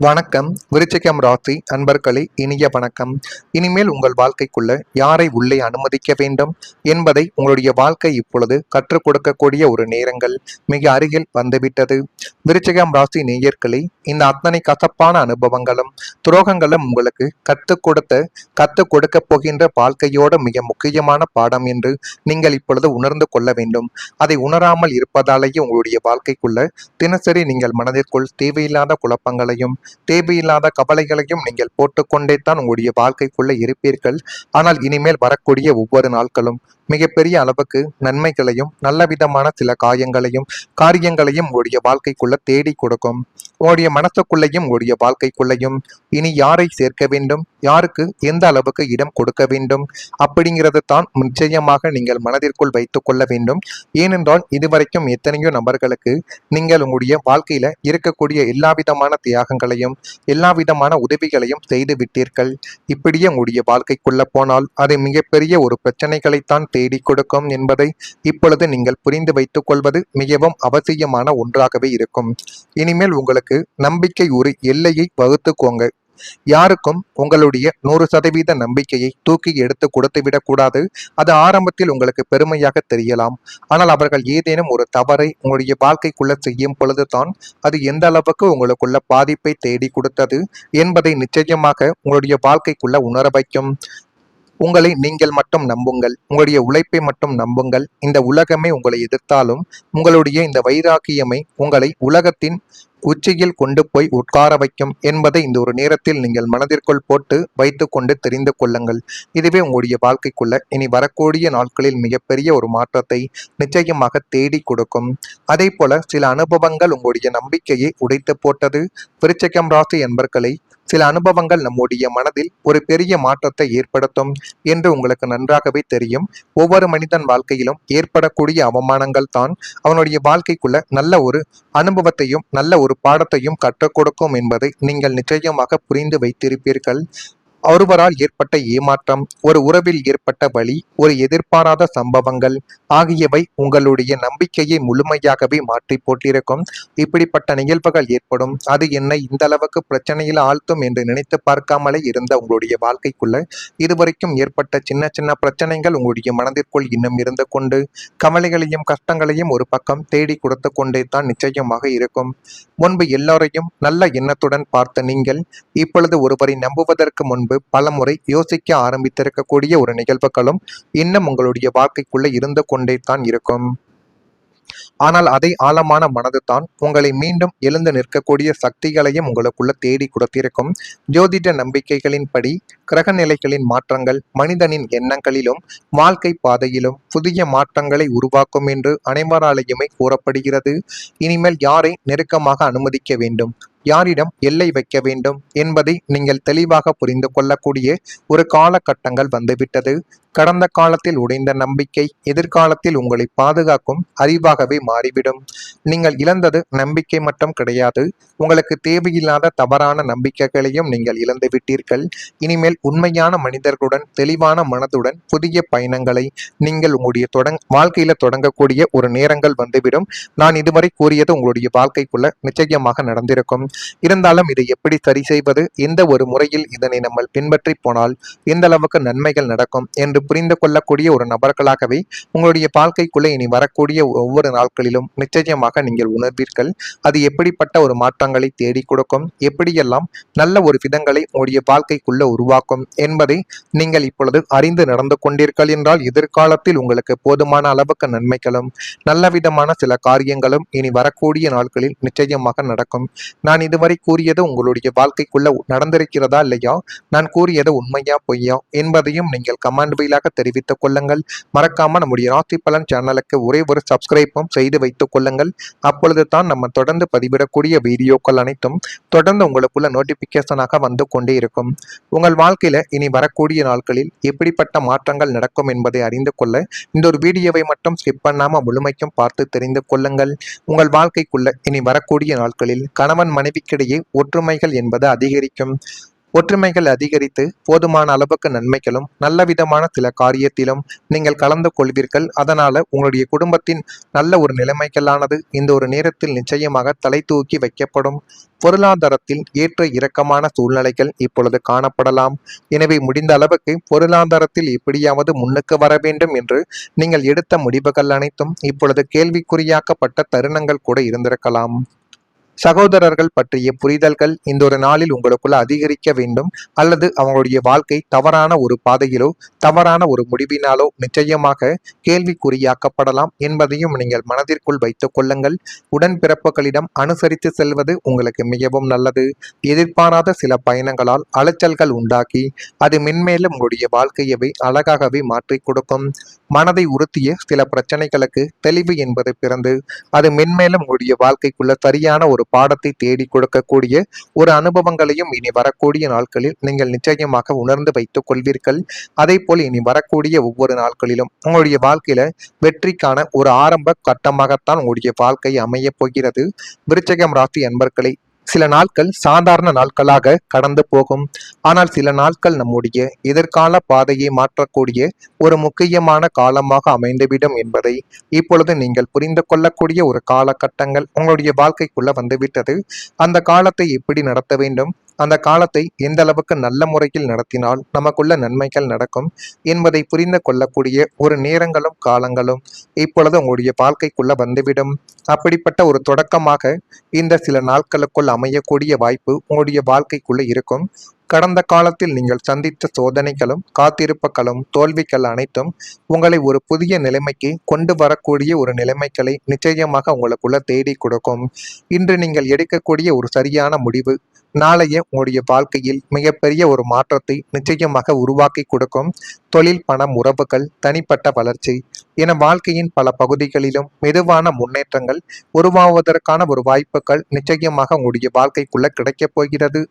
வணக்கம். விருச்சிகம் ராசி அன்பர்களே, இனிய வணக்கம். இனிமேல் உங்கள் வாழ்க்கைக்குள்ள யாரை உள்ளே அனுமதிக்க வேண்டும் என்பதை உங்களுடைய வாழ்க்கை இப்பொழுது கற்றுக் கொடுக்கக்கூடிய ஒரு நேரங்கள் மிக அருகில் வந்துவிட்டது. விருச்சிகம் ராசி நேயர்களே, இந்த அத்தனை கசப்பான அனுபவங்களும் துரோகங்களும் உங்களுக்கு கற்றுக் கொடுக்க போகின்ற வாழ்க்கையோட மிக முக்கியமான பாடம் என்று நீங்கள் இப்பொழுது உணர்ந்து கொள்ள வேண்டும். அதை உணராமல் இருப்பதாலேயே உங்களுடைய வாழ்க்கைக்குள்ள தினசரி நீங்கள் மனதிற்குள் தேவையில்லாத குழப்பங்களையும் தேவையில்லாத கவலைகளையும் நீங்கள் போட்டுக்கொண்டே தான் உங்களுடைய வாழ்க்கைக்குள்ள இருப்பீர்கள். ஆனால் இனிமேல் வரக்கூடிய ஒவ்வொரு நாட்களும் மிகப்பெரிய அளவுக்கு நன்மைகளையும் நல்ல விதமான சில காரியங்களையும் உங்களுடைய வாழ்க்கைக்குள்ள தேடி கொடுக்கும். உங்களுடைய மனசுக்குள்ளையும் உங்களுடைய வாழ்க்கைக்குள்ளையும் இனி யாரை சேர்க்க வேண்டும், யாருக்கு எந்த அளவுக்கு இடம் கொடுக்க வேண்டும் அப்படிங்கிறது தான் நிச்சயமாக நீங்கள் மனதிற்குள் வைத்துக் கொள்ள வேண்டும். ஏனென்றால் இதுவரைக்கும் எத்தனையோ நபர்களுக்கு நீங்கள் உங்களுடைய வாழ்க்கையில இருக்கக்கூடிய எல்லா விதமான தியாகங்களையும் எல்லா விதமான உதவிகளையும் செய்து விட்டீர்கள். இப்படியே உங்களுடைய வாழ்க்கைக்குள்ள போனால் அது மிகப்பெரிய ஒரு பிரச்சனைகளைத்தான் தேடி கொடுக்கும் என்பதை இப்பொழுது நீங்கள் புரிந்து வைத்துக் கொள்வது மிகவும் அவசியமான ஒன்றாகவே இருக்கும். இனிமேல் உங்களுக்கு நம்பிக்கை ஒரு எல்லையை வகுத்துக்கோங்க. யாருக்கும் உங்களுடைய 100% நம்பிக்கையை தூக்கி எடுத்து கொடுத்து விடக்கூடாது. அது ஆரம்பத்தில் உங்களுக்கு பெருமையாக தெரியலாம். ஆனால் அவர்கள் ஏதேனும் ஒரு தவறை உங்களுடைய வாழ்க்கைக்குள்ள செய்யும் பொழுதுதான் அது எந்த அளவுக்கு உங்களுக்குள்ள பாதிப்பை தேடி கொடுத்தது என்பதை நிச்சயமாக உங்களுடைய வாழ்க்கைக்குள்ள உணர வைக்கும். உங்களை நீங்கள் மட்டும் நம்புங்கள். உங்களுடைய உழைப்பை மட்டும் நம்புங்கள். இந்த உலகமே உங்களை எதிர்த்தாலும் உங்களுடைய இந்த வைராக்கியமை உங்களை உலகத்தின் உச்சியில் கொண்டு போய் உட்கார வைக்கும் என்பதை இந்த ஒரு நேரத்தில் நீங்கள் மனதிற்குள் போட்டு வைத்து கொண்டு தெரிந்து கொள்ளுங்கள். இதுவே உங்களுடைய வாழ்க்கைக்குள்ள இனி வரக்கூடிய நாட்களில் மிகப்பெரிய ஒரு மாற்றத்தை நிச்சயமாக தேடி கொடுக்கும். அதே போல சில அனுபவங்கள் உங்களுடைய நம்பிக்கையை உடைத்து போட்டது. விருச்சிகம் ராசி என்பர்களை சில அனுபவங்கள் நம்முடைய மனதில் ஒரு பெரிய மாற்றத்தை ஏற்படுத்தும் என்று உங்களுக்கு நன்றாகவே தெரியும். ஒவ்வொரு மனிதன் வாழ்க்கையிலும் ஏற்படக்கூடிய அவமானங்கள் தான் அவனுடைய வாழ்க்கைக்குள்ள நல்ல ஒரு அனுபவத்தையும் நல்ல ஒரு பாடத்தையும் கற்றுக் கொடுக்கும் என்பதை நீங்கள் நிச்சயமாக புரிந்து வைத்திருப்பீர்கள். ஒருவரால் ஏற்பட்ட ஏமாற்றம், ஒரு உறவில் ஏற்பட்ட வலி, ஒரு எதிர்பாராத சம்பவங்கள் ஆகியவை உங்களுடைய நம்பிக்கையை முழுமையாகவே மாற்றி போட்டிருக்கும். இப்படிப்பட்ட நிகழ்வுகள் ஏற்படும். அது என்னை இந்த அளவுக்கு பிரச்சனையில் ஆழ்த்தும் என்று நினைத்து பார்க்காமலே இருந்த உங்களுடைய வாழ்க்கைக்குள்ள இதுவரைக்கும் ஏற்பட்ட சின்ன சின்ன பிரச்சனைகள் உங்களுடைய மனதிற்குள் இன்னும் இருந்து கொண்டு கவலைகளையும் கஷ்டங்களையும் ஒரு பக்கம் தேடி கொடுத்து கொண்டே தான் நிச்சயமாக இருக்கும். முன்பு எல்லோரையும் நல்ல எண்ணத்துடன் பார்த்த நீங்கள் இப்பொழுது ஒருவரை நம்புவதற்கு முன்பு பலமுறை யோசிக்க ஆரம்பித்திருக்கக்கூடிய ஒரு நிகழ்வுகளும் இன்னும் உங்களுடைய வாழ்க்கைக்குள்ள இருந்து கொண்டே தான் இருக்கும். ஆனால் அதை ஆழமான மனது தான் உங்களை மீண்டும் எழுந்து நிற்கக்கூடிய சக்திகளையும் உங்களுக்குள்ள தேடி கொடுத்திருக்கும். ஜோதிட நம்பிக்கைகளின்படி கிரக நிலைகளின் மாற்றங்கள் மனிதனின் எண்ணங்களிலும் வாழ்க்கை பாதையிலும் புதிய மாற்றங்களை உருவாக்கும் என்று அனைவராலேயுமே கூறப்படுகிறது. இனிமேல் யாரை நெருக்கமாக அனுமதிக்க வேண்டும், யாரிடம் எல்லை வைக்க வேண்டும் என்பதை நீங்கள் தெளிவாக புரிந்து கொள்ளக்கூடிய ஒரு காலகட்டங்கள் வந்துவிட்டது. கடந்த காலத்தில் உடைந்த நம்பிக்கை எதிர்காலத்தில் உங்களை பாதுகாக்கும் அறிவாகவே மாறிவிடும். நீங்கள் இழந்தது நம்பிக்கை மட்டும் கிடையாது, உங்களுக்கு தேவையில்லாத தவறான நம்பிக்கைகளையும் நீங்கள் இழந்து விட்டீர்கள். இனிமேல் உண்மையான மனிதர்களுடன் தெளிவான மனதுடன் புதிய பயணங்களை நீங்கள் உங்களுடைய வாழ்க்கையில தொடங்கக்கூடிய ஒரு நேரங்கள் வந்துவிடும். நான் இதுவரை கூறியது உங்களுடைய வாழ்க்கைக்குள்ள நிச்சயமாக நடந்திருக்கும். இருந்தாலும் இதை எப்படி சரி செய்வது, எந்த ஒரு முறையில் இதனை நம்ம பின்பற்றி போனால் எந்த அளவுக்கு நன்மைகள் நடக்கும் என்று புரிந்து கொள்ளக்கூடிய ஒரு நபர்களாகவே உங்களுடைய வாழ்க்கைக்குள்ளே இனி வரக்கூடிய ஒவ்வொரு நாட்களிலும் நிச்சயமாக நீங்கள் உணர்வீர்கள். அது எப்படிப்பட்ட ஒரு மாற்றங்களை தேடி கொடுக்கும், எப்படியெல்லாம் நல்ல ஒரு விதங்களை உங்களுடைய வாழ்க்கைக்குள்ள உருவாக்கும் என்பதை நீங்கள் இப்பொழுது அறிந்து நடந்து கொண்டீர்கள் என்றால் எதிர்காலத்தில் உங்களுக்கு போதுமான அளவுக்கு நன்மைகளும் நல்ல விதமான சில காரியங்களும் இனி வரக்கூடிய நாட்களில் நிச்சயமாக நடக்கும். நான் இதுவரை கூறியது உங்களுடைய வாழ்க்கைக்குள்ள நடந்திருக்கிறதா இல்லையா, நான் கூறியது உண்மையா பொய்யா என்பதையும் நீங்கள் கமெண்ட் வாயிலாக தெரிவித்துக் கொள்ளுங்கள். மறக்காம நம்முடைய ராசி பலன் சேனலுக்கு ஒரே ஒரு சப்ஸ்கிரைப்பும் செய்து வைத்துக் கொள்ளுங்கள். அப்பொழுது தான் நம்ம தொடர்ந்து பதிவிடக்கூடிய வீடியோக்கள் அனைத்தும் தொடர்ந்து உங்களுக்குள்ள நோட்டிபிகேஷனாக வந்து கொண்டே இருக்கும். உங்கள் வாழ்க்கையில இனி வரக்கூடிய நாட்களில் எப்படிப்பட்ட மாற்றங்கள் நடக்கும் என்பதை அறிந்து கொள்ள இந்த ஒரு வீடியோவை மட்டும் ஸ்கிப் பண்ணாம முழுமைக்கும் பார்த்து தெரிந்து கொள்ளுங்கள். உங்கள் வாழ்க்கைக்குள்ள இனி வரக்கூடிய நாட்களில் கணவன் மனைவிக்கிடையே ஒற்றுமைகள் என்பது அதிகரிக்கும். ஒற்றுமைகள் அதிகரித்து போதுமான அளவுக்கு நன்மைகளும் நல்ல விதமான சில காரியத்திலும் நீங்கள் கலந்து கொள்வீர்கள். அதனால உங்களுடைய குடும்பத்தின் நல்ல ஒரு நிலைமைகளானது இந்த ஒரு நேரத்தில் நிச்சயமாக தலை தூக்கி வைக்கப்படும். பொருளாதாரத்தில் ஏற்ற இறக்கமான சூழ்நிலைகள் இப்பொழுது காணப்படலாம். எனவே முடிந்த அளவுக்கு பொருளாதாரத்தில் எப்படியாவது முன்னுக்கு வர வேண்டும் என்று நீங்கள் எடுத்த முடிவுகள் அனைத்தும் இப்பொழுது கேள்விக்குறியாக்கப்பட்ட தருணங்கள் கூட இருந்திருக்கலாம். சகோதரர்கள் பற்றிய புரிதல்கள் இந்த ஒரு நாளில் உங்களுக்குள்ள அதிகரிக்க வேண்டும். அல்லது அவங்களுடைய வாழ்க்கை தவறான ஒரு பாதையிலோ தவறான ஒரு முடிவினாலோ நிச்சயமாக கேள்விக்குறியாக்கப்படலாம் என்பதையும் நீங்கள் மனதிற்குள் வைத்துக் கொள்ளுங்கள். உடன்பிறப்புகளிடம் அனுசரித்து செல்வது உங்களுக்கு மிகவும் நல்லது. எதிர்பாராத சில பயணங்களால் அலைச்சல்கள் உண்டாக்கி அது மென்மேலும் உங்களுடைய வாழ்க்கையவே அழகாகவே மாற்றி கொடுக்கும். மனதை உறுத்திய சில பிரச்சனைகளுக்கு தெளிவு என்பது பிறந்து அது மென்மேலும் உங்களுடைய வாழ்க்கைக்குள்ள சரியான ஒரு பாடத்தை தேடி கொடுக்கக்கூடிய ஒரு அனுபவங்களையும் இனி வரக்கூடிய நாட்களில் நீங்கள் நிச்சயமாக உணர்ந்து வைத்துக் கொள்வீர்கள். அதே போல் இனி வரக்கூடிய ஒவ்வொரு நாட்களிலும் உங்களுடைய வாழ்க்கையில வெற்றிக்கான ஒரு ஆரம்ப கட்டமாகத்தான் உங்களுடைய வாழ்க்கை அமைய போகிறது. விருச்சிகம் ராசி அன்பர்களை, சில நாட்கள் சாதாரண நாட்களாக கடந்து போகும். ஆனால் சில நாட்கள் நம்முடைய எதிர்கால பாதையை மாற்றக்கூடிய ஒரு முக்கியமான காலமாக அமைந்துவிடும் என்பதை இப்பொழுது நீங்கள் புரிந்து கொள்ளக்கூடிய ஒரு காலகட்டங்கள் உங்களுடைய வாழ்க்கைக்குள்ள வந்துவிட்டது. அந்த காலத்தை எப்படி நடத்த வேண்டும், அந்த காலத்தை எந்த அளவுக்கு நல்ல முறையில் நடத்தினால் நமக்குள்ள நன்மைகள் நடக்கும் என்பதை புரிந்து கொள்ளக்கூடிய ஒரு நேரங்களும் காலங்களும் இப்பொழுது உங்களுடைய வாழ்க்கைக்குள்ள வந்துவிடும். அப்படிப்பட்ட ஒரு தொடக்கமாக இந்த சில நாட்களுக்குள் அமையக்கூடிய வாய்ப்பு உங்களுடைய வாழ்க்கைக்குள்ள இருக்கும். கடந்த காலத்தில் நீங்கள் சந்தித்த சோதனைகளும் காத்திருப்புகளும் தோல்விகள் அனைத்தும் உங்களை ஒரு புதிய நிலைமைக்கு கொண்டு வரக்கூடிய ஒரு நிலைமைகளை நிச்சயமாக உங்களுக்குள்ள தேடி கொடுக்கும். இன்று நீங்கள் எடுக்கக்கூடிய ஒரு சரியான முடிவு நாளைய உங்களுடைய வாழ்க்கையில் மிகப்பெரிய ஒரு மாற்றத்தை நிச்சயமாக உருவாக்கி கொடுக்கும். தொழில், பணம், உறவுகள், தனிப்பட்ட வளர்ச்சி என வாழ்க்கையின் பல பகுதிகளிலும் மெதுவான முன்னேற்றங்கள் உருவாவதற்கான ஒரு வாய்ப்புகள் நிச்சயமாக உங்களுடைய வாழ்க்கைக்குள்ள கிடைக்கப் போகிறது.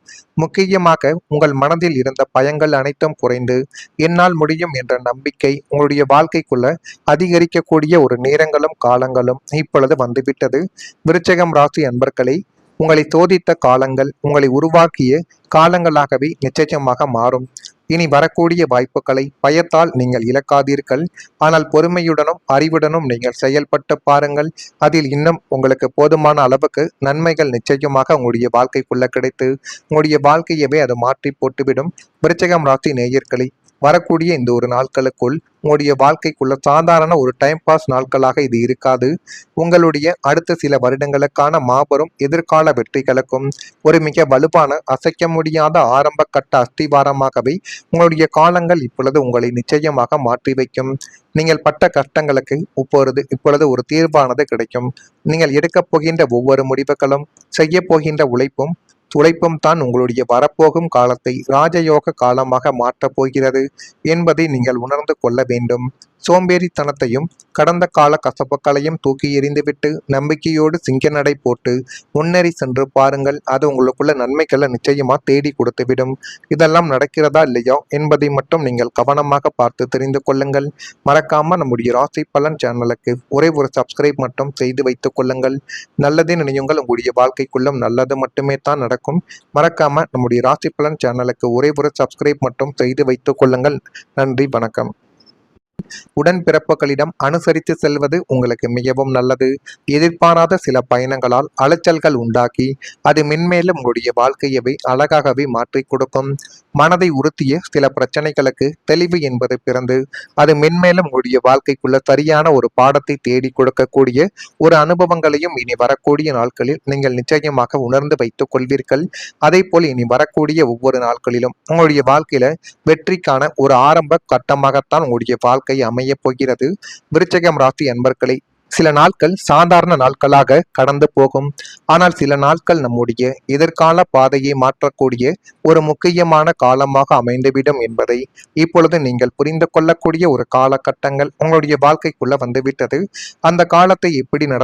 முக்கியமாக உங்கள் மனதில் இருந்த பயங்கள் அனைத்தும் குறைந்து என்னால் முடியும் என்ற நம்பிக்கை உங்களுடைய வாழ்க்கைக்குள்ள அதிகரிக்கக்கூடிய ஒரு நேரங்களும் காலங்களும் இப்பொழுது வந்துவிட்டது. விருச்சிகம் ராசி அன்பர்களை, உங்களை சோதித்த காலங்கள் உங்களை உருவாக்கிய காலங்களாகவே நிச்சயமாக மாறும். இனி வரக்கூடிய வாய்ப்புகளை பயத்தால் நீங்கள் இழக்காதீர்கள். ஆனால் பொறுமையுடனும் அறிவுடனும் நீங்கள் செயல்பட்டு பாருங்கள். அதில் இன்னும் உங்களுக்கு போதுமான அளவுக்கு நன்மைகள் நிச்சயமாக உங்களுடைய வாழ்க்கைக்குள்ள கிடைத்து உங்களுடைய வாழ்க்கையவே அது மாற்றி போட்டுவிடும். விருச்சிகம் ராசி நேயர்களை, வரக்கூடிய இந்த ஒரு நாட்களுக்குள் உங்களுடைய வாழ்க்கைக்குள்ள சாதாரண ஒரு டைம் பாஸ் நாட்களாக இது இருக்காது. உங்களுடைய அடுத்த சில வருடங்களுக்கான மாபெரும் எதிர்கால வெற்றிகளுக்கும் ஒரு மிக வலுவான அசைக்க முடியாத ஆரம்ப கட்ட அஸ்திவாரமாகவே உங்களுடைய காலங்கள் இப்பொழுது உங்களை நிச்சயமாக மாற்றி வைக்கும். நீங்கள் பட்ட கஷ்டங்களுக்கு இப்பொழுது ஒரு தீர்வானது கிடைக்கும். நீங்கள் எடுக்கப் போகின்ற ஒவ்வொரு முடிவுகளும் செய்ய போகின்ற உழைப்பும் தான் உங்களுடைய வரப்போகும் காலத்தை ராஜயோக காலமாக மாற்றப் போகிறது என்பதை நீங்கள் உணர்ந்து கொள்ள வேண்டும். சோம்பேறித்தனத்தையும் கடந்த கால கசப்புகளையும் தூக்கி எறிந்துவிட்டு நம்பிக்கையோடு சிங்க நடை போட்டு முன்னேறி சென்று பாருங்கள். அது உங்களுக்குள்ள நன்மைகளை நிச்சயமா தேடி கொடுத்துவிடும். இதெல்லாம் நடக்கிறதா இல்லையா என்பதை மட்டும் நீங்கள் கவனமாக பார்த்து தெரிந்து கொள்ளுங்கள். மறக்காம நம்முடைய ராசி பலன் சேனலுக்கு ஒரே ஒரு சப்ஸ்கிரைப் மட்டும் செய்து வைத்துக் கொள்ளுங்கள். நல்லதே நினையுங்கள், உங்களுடைய வாழ்க்கைக்குள்ளும் நல்லது மட்டுமே தான் நடக்கும். மறக்காம நம்முடைய ராசி பலன் சேனலுக்கு ஒரே ஒரு சப்ஸ்கிரைப் மட்டும் செய்து வைத்துக் கொள்ளுங்கள். நன்றி, வணக்கம். உடன்பிறப்புகளிடம் அனுசரித்து செல்வது உங்களுக்கு மிகவும் நல்லது. எதிர்பாராத சில பயணங்களால் அலைச்சல்கள் உண்டாக்கி அது மென்மேலும் உங்களுடைய வாழ்க்கையவே அழகாகவே மாற்றி கொடுக்கும். மனதை உறுத்திய சில பிரச்சனைகளுக்கு தெளிவு என்பது பிறந்து அது மென்மேலும் உங்களுடைய வாழ்க்கைக்குள்ள சரியான ஒரு பாடத்தை தேடி கொடுக்கக்கூடிய ஒரு அனுபவங்களையும் இனி வரக்கூடிய நாட்களில் நீங்கள் நிச்சயமாக உணர்ந்து வைத்துக் கொள்வீர்கள். அதே போல் இனி வரக்கூடிய ஒவ்வொரு நாட்களிலும் உங்களுடைய வாழ்க்கையில வெற்றிக்கான ஒரு ஆரம்ப கட்டமாகத்தான் உங்களுடைய வாழ்க்கை அமைய போகிறது. விருச்சிகம் ராசி அன்பர்களை, சில நாட்கள் சாதாரண நாட்களாக கடந்து போகும். ஆனால் சில நாட்கள் நம்முடைய எதிர்கால பாதையை மாற்றக்கூடிய ஒரு முக்கியமான காலமாக அமைந்துவிடும் என்பதை இப்பொழுது நீங்கள் புரிந்து கொள்ளக்கூடிய ஒரு காலகட்டங்கள் உங்களுடைய வாழ்க்கைக்குள்ள வந்துவிட்டது. அந்த காலத்தை எப்படி